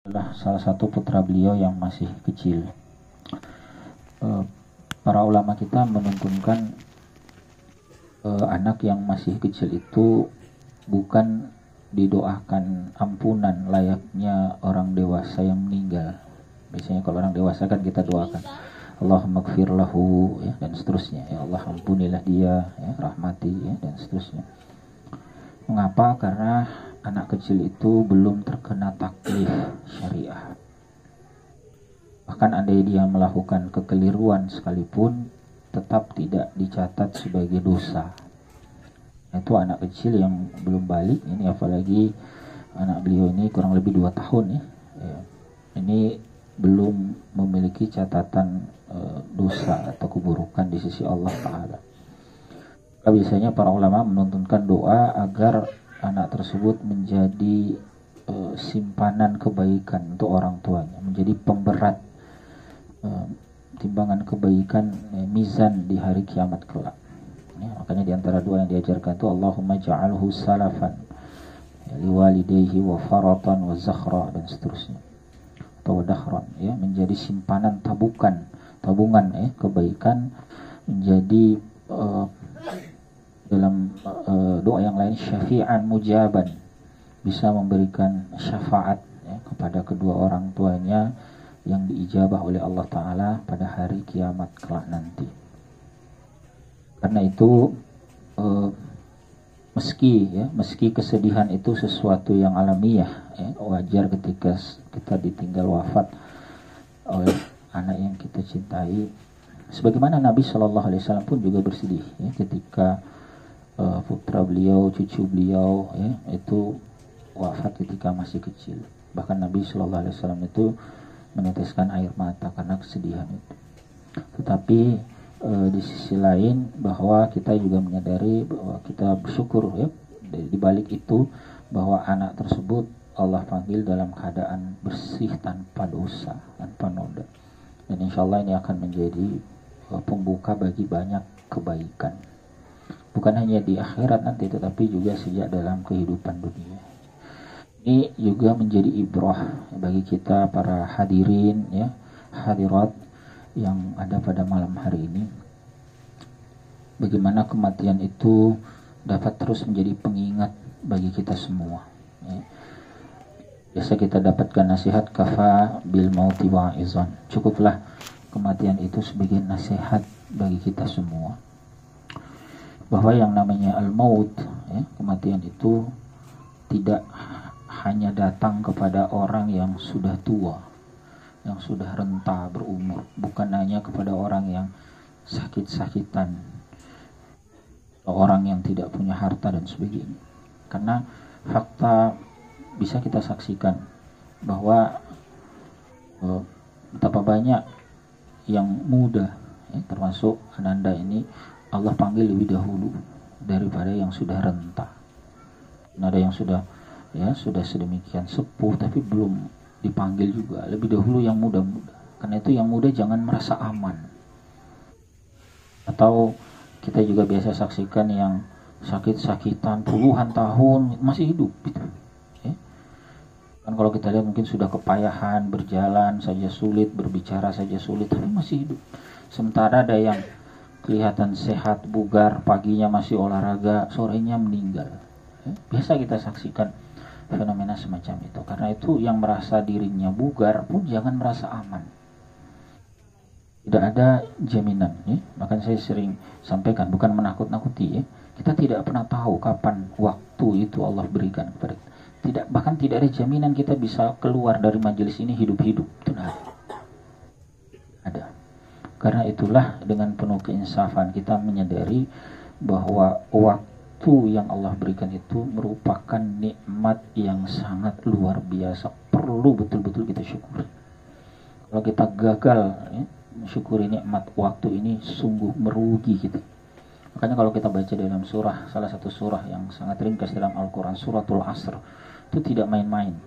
adalah salah satu putra beliau yang masih kecil. Para ulama kita menuntunkan anak yang masih kecil itu bukan didoakan ampunan layaknya orang dewasa yang meninggal. Biasanya kalau orang dewasa kan kita doakan Allahumma gfir lahu, ya, dan seterusnya, ya Allah ampunilah dia, ya, rahmati, ya, dan seterusnya. Mengapa? Karena anak kecil itu belum terkena taklif syariah. Bahkan andai dia melakukan kekeliruan sekalipun tetap tidak dicatat sebagai dosa. Itu anak kecil yang belum balik ini, apalagi anak beliau ini kurang lebih 2 tahun ya. Ini belum memiliki catatan dosa atau keburukan di sisi Allah Ta'ala. Biasanya para ulama menuntunkan doa agar anak tersebut menjadi simpanan kebaikan untuk orang tuanya, menjadi pemberat timbangan kebaikan, mizan di hari kiamat kelak. Ya, makanya di antara doa yang diajarkan itu Allahumma ja'alhu salafan liwalidayhi wa faratan wa zakhra, dan seterusnya, atau dakhran, ya, menjadi simpanan tabungan kebaikan, menjadi dalam doa yang lain syafi'an mujaban, bisa memberikan syafaat, ya, kepada kedua orang tuanya yang diijabah oleh Allah Ta'ala pada hari kiamat kelak nanti. Karena itu meski kesedihan itu sesuatu yang alamiah, ya, wajar ketika kita ditinggal wafat oleh anak yang kita cintai. Sebagaimana Nabi SAW pun juga bersedih, ya, ketika putra beliau, cucu beliau, ya, itu wafat ketika masih kecil. Bahkan Nabi SAW itu meneteskan air mata karena kesedihan itu. Tetapi di sisi lain bahwa kita juga menyadari bahwa kita bersyukur, ya, di balik itu bahwa anak tersebut Allah panggil dalam keadaan bersih, tanpa dosa, tanpa noda. Dan insya Allah ini akan menjadi pembuka bagi banyak kebaikan, bukan hanya di akhirat nanti, tetapi juga sejak dalam kehidupan dunia. Ini juga menjadi ibrah bagi kita para hadirin, ya, hadirat yang ada pada malam hari ini. Bagaimana kematian itu dapat terus menjadi pengingat bagi kita semua, ya. Biasa kita dapatkan nasihat kafa bil mauti wa'izan. Cukuplah kematian itu sebagai nasihat bagi kita semua, bahwa yang namanya al-maut, ya, kematian itu tidak hanya datang kepada orang yang sudah tua, yang sudah renta berumur, bukan hanya kepada orang yang sakit-sakitan, orang yang tidak punya harta dan sebagainya. Karena fakta bisa kita saksikan bahwa betapa banyak yang muda, ya, termasuk Ananda ini, Allah panggil lebih dahulu daripada yang sudah renta. Ada yang sudah sedemikian sepuh tapi belum dipanggil juga, lebih dahulu yang muda-muda. Karena itu yang muda jangan merasa aman. Atau kita juga biasa saksikan yang sakit-sakitan puluhan tahun masih hidup gitu, ya. Kan kalau kita lihat mungkin sudah kepayahan, berjalan saja sulit, berbicara saja sulit, tapi masih hidup. Sementara ada yang kelihatan sehat, bugar, paginya masih olahraga, sorenya meninggal, ya. Biasa kita saksikan fenomena semacam itu. Karena itu yang merasa dirinya bugar pun jangan merasa aman. Tidak ada jaminan, ya. Makanya saya sering sampaikan, bukan menakut-nakuti, ya. Kita tidak pernah tahu kapan waktu itu Allah berikan kepada kita. Bahkan tidak ada jaminan kita bisa keluar dari majelis ini hidup-hidup. Itu ada. Karena itulah dengan penuh keinsafan kita menyadari bahwa waktu yang Allah berikan itu merupakan nikmat yang sangat luar biasa, perlu betul-betul kita syukuri. Kalau kita gagal, ya, mensyukuri nikmat waktu ini, sungguh merugi kita. Makanya kalau kita baca dalam salah satu surah yang sangat ringkas dalam Al-Quran, suratul Asr, itu tidak main-main.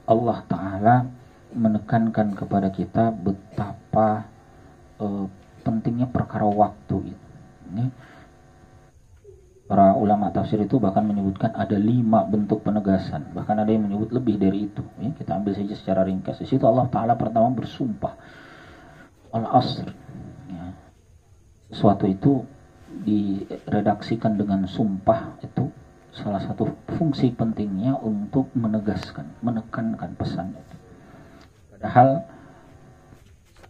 Allah Ta'ala menekankan kepada kita betapa pentingnya perkara waktu ini. Para ulama tafsir itu bahkan menyebutkan ada 5 bentuk penegasan, bahkan ada yang menyebut lebih dari itu. Ya, kita ambil saja secara ringkas. Di situ Allah Ta'ala pertama bersumpah, al-asr. Ya. Sesuatu itu diredaksikan dengan sumpah, itu salah satu fungsi pentingnya untuk menegaskan, menekankan pesan itu. Padahal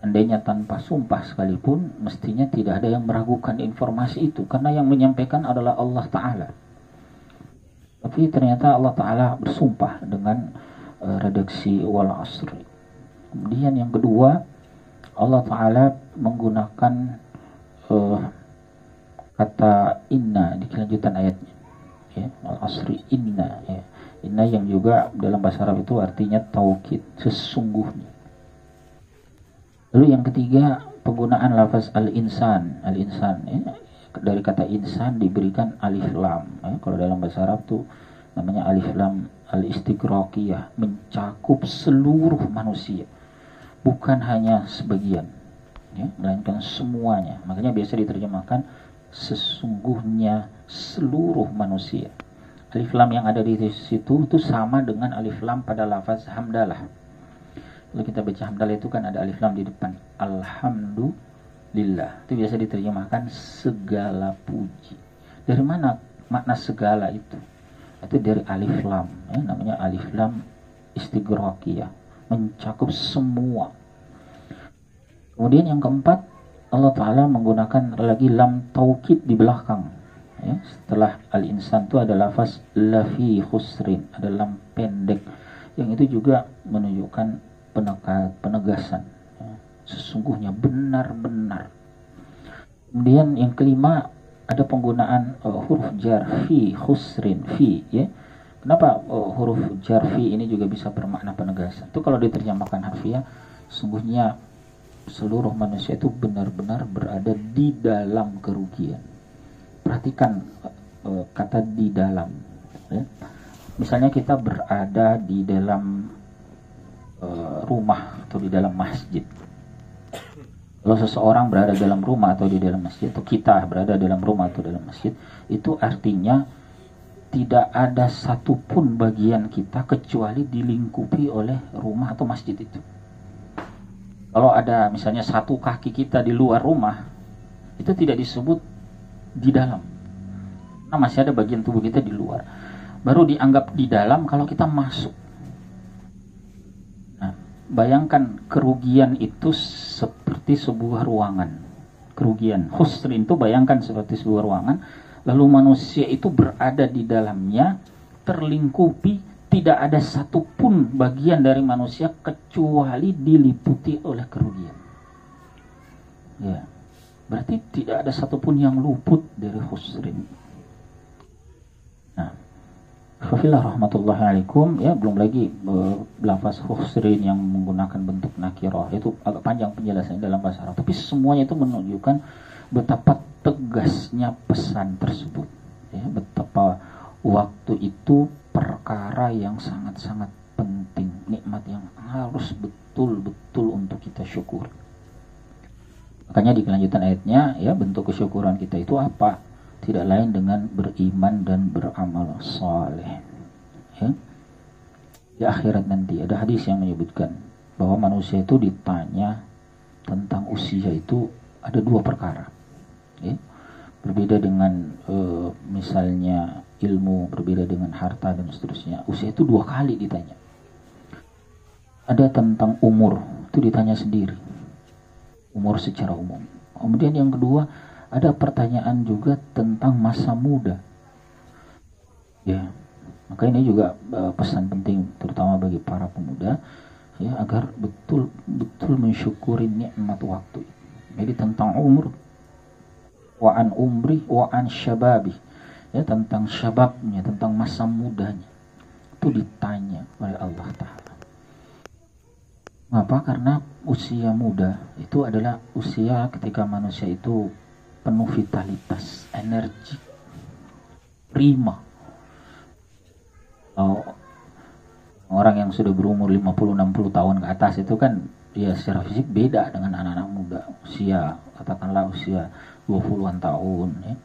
seandainya tanpa sumpah sekalipun, mestinya tidak ada yang meragukan informasi itu, karena yang menyampaikan adalah Allah Ta'ala. Tapi ternyata Allah Ta'ala bersumpah dengan redaksi wal asri. Kemudian yang kedua, Allah Ta'ala menggunakan kata inna di kelanjutan ayatnya, ya, wal asri inna, ya. Inna yang juga dalam bahasa Arab itu artinya taukid, sesungguhnya. Lalu yang ketiga, penggunaan lafaz al-insan. Al-insan, ya, dari kata insan diberikan alif lam. Ya, kalau dalam bahasa Arab tuh namanya alif lam al-istighraqiyah, mencakup seluruh manusia, bukan hanya sebagian, ya, melainkan semuanya. Makanya biasa diterjemahkan sesungguhnya seluruh manusia. Alif lam yang ada di situ itu sama dengan alif lam pada lafaz hamdalah. Kalau kita baca hamdalah itu kan ada alif lam di depan. Alhamdulillah. Itu biasa diterjemahkan segala puji. Dari mana makna segala itu? Itu dari alif lam. Ya, namanya alif lam istighraqiyah. Mencakup semua. Kemudian yang keempat, Allah Ta'ala menggunakan lagi lam taukid di belakang. Ya, setelah al-insan itu ada lafaz lafi khusrin. Ada lam pendek. Yang itu juga menunjukkan penegasan, ya, sesungguhnya benar-benar. Kemudian yang kelima, ada penggunaan huruf jar fi khusrin fi, ya. Kenapa huruf jar fi ini juga bisa bermakna penegasan? Itu kalau diterjemahkan harfiah, sungguhnya seluruh manusia itu benar-benar berada di dalam kerugian. Perhatikan kata di dalam, ya. Misalnya kita berada di dalam rumah atau di dalam masjid. Kalau seseorang berada dalam rumah atau di dalam masjid, atau kita berada dalam rumah atau dalam masjid, itu artinya tidak ada satupun bagian kita kecuali dilingkupi oleh rumah atau masjid itu. Kalau ada misalnya satu kaki kita di luar rumah, itu tidak disebut di dalam. Nah, masih ada bagian tubuh kita di luar. Baru dianggap di dalam kalau kita masuk. Bayangkan kerugian itu seperti sebuah ruangan. Kerugian khusrin itu bayangkan seperti sebuah ruangan. Lalu manusia itu berada di dalamnya, terlingkupi, tidak ada satupun bagian dari manusia kecuali diliputi oleh kerugian. Ya, berarti tidak ada satupun yang luput dari khusrin. Nah, Alhamdulillah rahmatullahi alaikum, ya, belum lagi lafaz khusrin yang menggunakan bentuk nakirah, itu agak panjang penjelasannya dalam bahasa Arab, tapi semuanya itu menunjukkan betapa tegasnya pesan tersebut, ya, betapa waktu itu perkara yang sangat-sangat penting, nikmat yang harus betul-betul untuk kita syukur. Makanya di kelanjutan ayatnya, ya, bentuk kesyukuran kita itu apa? Tidak lain dengan beriman dan beramal saleh. Ya. Di akhirat nanti ada hadis yang menyebutkan bahwa manusia itu ditanya tentang usia itu ada 2 perkara. Ya. Berbeda dengan misalnya ilmu, berbeda dengan harta dan seterusnya. Usia itu 2 kali ditanya. Ada tentang umur, itu ditanya sendiri. Umur secara umum. Kemudian yang kedua, ada pertanyaan juga tentang masa muda. Ya, maka ini juga pesan penting terutama bagi para pemuda, ya, agar betul-betul mensyukuri nikmat waktu. Jadi tentang umur, wa an umri wa an syababi, ya, tentang syababnya, tentang masa mudanya. Itu ditanya oleh Allah Ta'ala. Mengapa? Karena usia muda itu adalah usia ketika manusia itu penuh vitalitas, energi, prima. Orang yang sudah berumur 50-60 tahun ke atas itu kan, ya, secara fisik beda dengan anak-anak muda usia, katakanlah usia 20-an tahun, ya.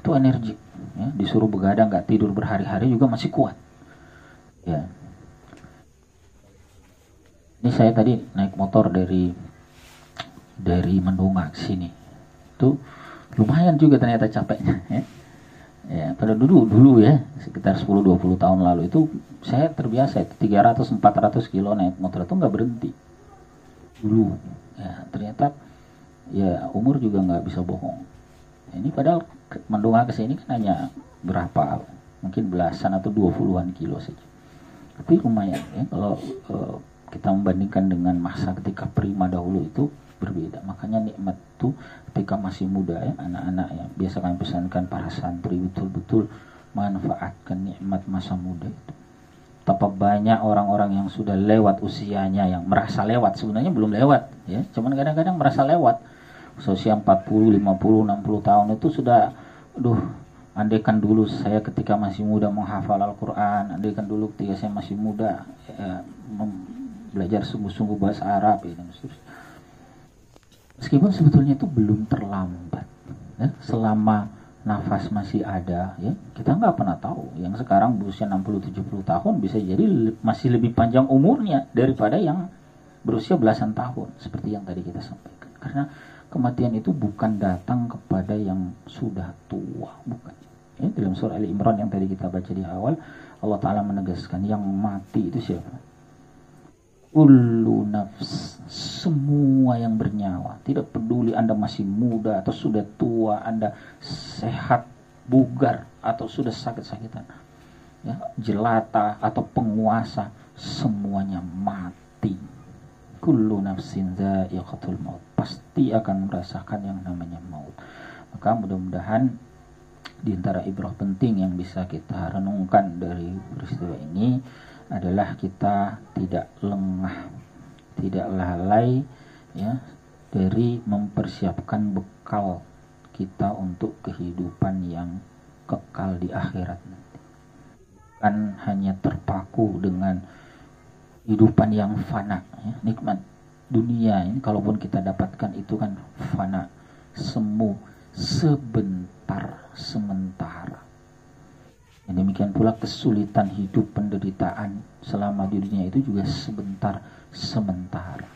itu energik, ya. Disuruh begadang nggak tidur berhari-hari juga masih kuat, ya. Ini saya tadi naik motor dari Mendunga ke sini, itu lumayan juga ternyata capeknya, ya. Ya, pada dulu ya, sekitar 10-20 tahun lalu itu saya terbiasa itu 300-400 kilo naik motor itu nggak berhenti dulu. Ya, ternyata ya umur juga nggak bisa bohong. Ini padahal Mendunga ke sini kan hanya berapa, mungkin belasan atau 20-an kilo saja. Tapi lumayan ya kalau kita membandingkan dengan masa ketika prima dahulu itu berbeda. Makanya nikmat itu ketika masih muda ya, anak-anak yang biasa kami pesankan para santri betul-betul manfaatkan nikmat masa muda itu. Betapa banyak orang-orang yang sudah lewat usianya, yang merasa lewat, sebenarnya belum lewat ya, cuman kadang-kadang merasa lewat. Usia 40, 50, 60 tahun itu sudah, andaikan dulu saya ketika masih muda menghafal Al-Quran, andaikan dulu ketika saya masih muda ya, belajar sungguh-sungguh bahasa Arab ya, dan seterusnya. Meskipun sebetulnya itu belum terlambat ya, selama nafas masih ada ya, kita nggak pernah tahu yang sekarang berusia 60-70 tahun bisa jadi masih lebih panjang umurnya daripada yang berusia belasan tahun seperti yang tadi kita sampaikan. Karena kematian itu bukan datang kepada yang sudah tua, bukan ya. Dalam surah Ali Imran yang tadi kita baca di awal, Allah Ta'ala menegaskan yang mati itu siapa? Kullu nafs, semua yang bernyawa, tidak peduli Anda masih muda atau sudah tua, Anda sehat, bugar atau sudah sakit-sakitan ya, jelata atau penguasa, semuanya mati. Kullu nafsin dha'iqatul maut, pasti akan merasakan yang namanya maut. Maka mudah-mudahan di antara ibrah penting yang bisa kita renungkan dari peristiwa ini adalah kita tidak lengah, tidak lalai ya, dari mempersiapkan bekal kita untuk kehidupan yang kekal di akhirat nanti. Kan hanya terpaku dengan kehidupan yang fana ya. Nikmat dunia ini kalaupun kita dapatkan itu kan fana, semu, sebentar, sementara. Dan demikian pula kesulitan hidup, penderitaan selama di dunia itu juga sebentar, sementara.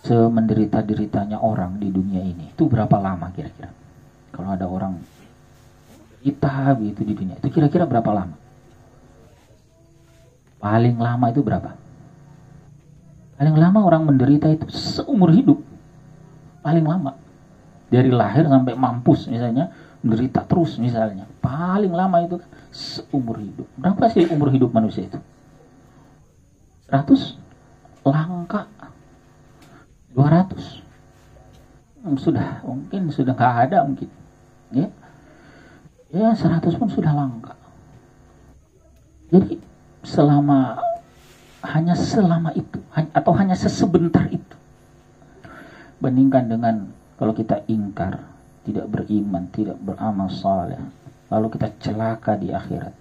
Semenderita-deritanya orang di dunia ini itu berapa lama kira-kira? Kalau ada orang kita begitu di dunia itu kira-kira berapa lama? Paling lama itu berapa? Paling lama orang menderita itu seumur hidup. Paling lama. Dari lahir sampai mampus misalnya, menderita terus misalnya. Paling lama itu kan seumur hidup. Berapa sih umur hidup manusia itu? 100? Langka. 200? Sudah, mungkin sudah gak ada mungkin. Ya, 100 pun sudah langka. Jadi hanya selama itu, atau hanya sesebentar itu. Bandingkan dengan kalau kita ingkar, tidak beriman, tidak beramal saleh, lalu kita celaka di akhirat,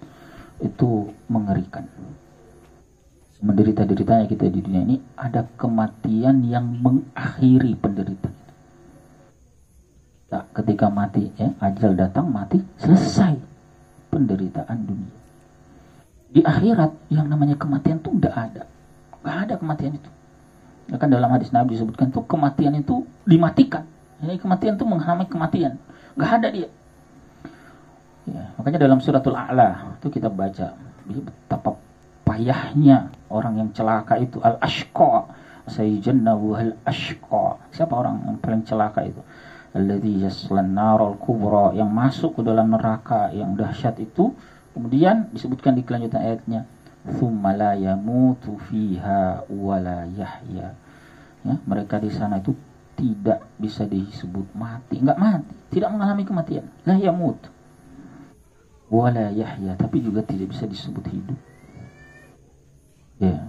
itu mengerikan. Menderita-deritanya kita di dunia ini, ada kematian yang mengakhiri penderitaan itu. Nah, ketika mati, ya, ajal datang, mati, selesai penderitaan dunia. Di akhirat yang namanya kematian itu nggak ada kematian itu. Ya kan dalam hadis Nabi disebutkan tuh kematian itu dimatikan. Ini kematian itu menghalangi kematian, nggak ada dia. Ya, makanya dalam suratul A'la itu kita baca betapa payahnya orang yang celaka itu, al-ashqa, sayyijannahu al-ashqa. Siapa orang yang paling celaka itu? Alladzi yaslan naral kubra, yang masuk ke dalam neraka yang dahsyat itu. Kemudian disebutkan di kelanjutan ayatnya, tsumma la yamutu fiha wa la yahya. Ya, mereka di sana itu tidak bisa disebut mati, enggak mati, tidak mengalami kematian. La yamut wa la yahya, tapi juga tidak bisa disebut hidup. Ya.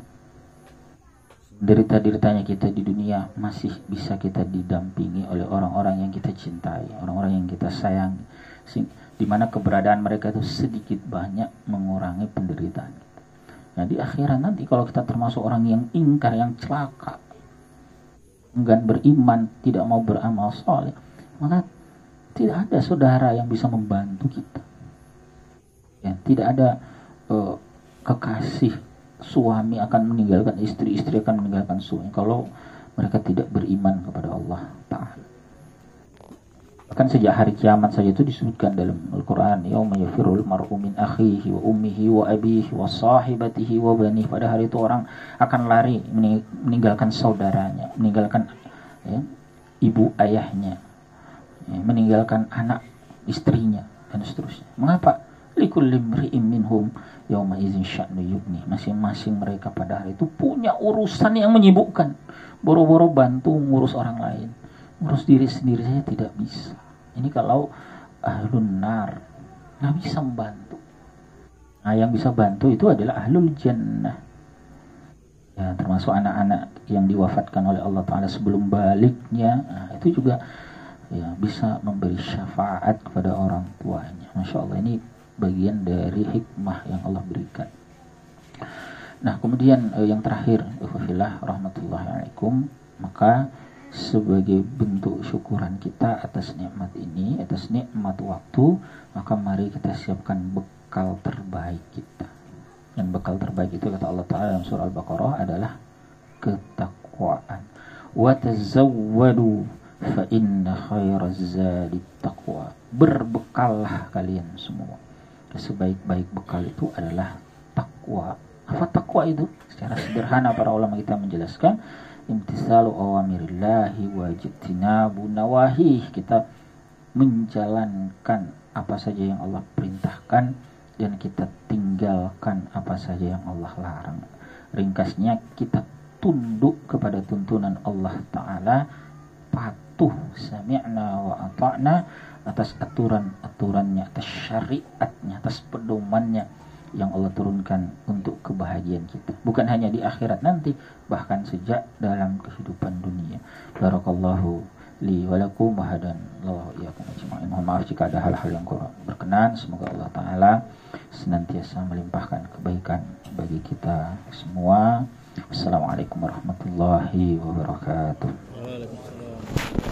Derita-deritanya kita di dunia masih bisa kita didampingi oleh orang-orang yang kita cintai, orang-orang yang kita sayangi, di mana keberadaan mereka itu sedikit banyak mengurangi penderitaan kita. Nah di akhirat nanti kalau kita termasuk orang yang ingkar, yang celaka, enggan beriman, tidak mau beramal soleh, maka Tidak ada saudara yang bisa membantu kita. Ya, tidak ada kekasih suami akan meninggalkan istri, istri akan meninggalkan suami kalau mereka tidak beriman kepada Allah Ta'ala. Bahkan sejak hari kiamat saja itu disebutkan dalam Al-Quran, yauma yafirul mar'u min akhihi wa ummihi wa abihi wa sahibatihi wa banihi. Pada hari itu orang akan lari meninggalkan saudaranya, meninggalkan ibu ayahnya, meninggalkan anak istrinya, dan seterusnya. Mengapa? Likulli imri'in minhum yauma idzin sya'nu yughni. Masing-masing mereka pada hari itu punya urusan yang menyibukkan. Boro-boro bantu ngurus orang lain, ngurus diri sendiri saja tidak bisa. Ini kalau ahlun nar nggak bisa membantu. Nah, yang bisa bantu itu adalah ahlul jannah. Ya, termasuk anak-anak yang diwafatkan oleh Allah Ta'ala sebelum baliknya. Nah, itu juga ya bisa memberi syafaat kepada orang tuanya. Masya Allah, ini bagian dari hikmah yang Allah berikan. Nah, kemudian yang terakhir, ikhwafillah rahmatullahi alaikum, maka sebagai bentuk syukuran kita atas nikmat ini, atas nikmat waktu, maka mari kita siapkan bekal terbaik kita. Dan bekal terbaik itu kata Allah Ta'ala dalam surah Al-Baqarah adalah ketakwaan. Wa tazawwadu fa inna khairaz zadi taqwa. Berbekallah kalian semua. Sebaik-baik bekal itu adalah takwa. Apa takwa itu? Secara sederhana para ulama kita menjelaskan, imtisalu awamirillahi wa jitinabu nawahih. Kita menjalankan apa saja yang Allah perintahkan dan kita tinggalkan apa saja yang Allah larang. Ringkasnya, kita tunduk kepada tuntunan Allah Ta'ala, patuh sami'na wa ata'na atas aturan-aturannya, atas syariatnya, atas pedomannya yang Allah turunkan untuk kebahagiaan kita. Bukan hanya di akhirat nanti, bahkan sejak dalam kehidupan dunia. Barakallahu li wa lakum wa hadanallahu iyyakum ajma'in. Mohon maaf jika ada hal-hal yang kurang berkenan. Semoga Allah Ta'ala senantiasa melimpahkan kebaikan bagi kita semua. Assalamualaikum warahmatullahi wabarakatuh. Waalaikumsalam.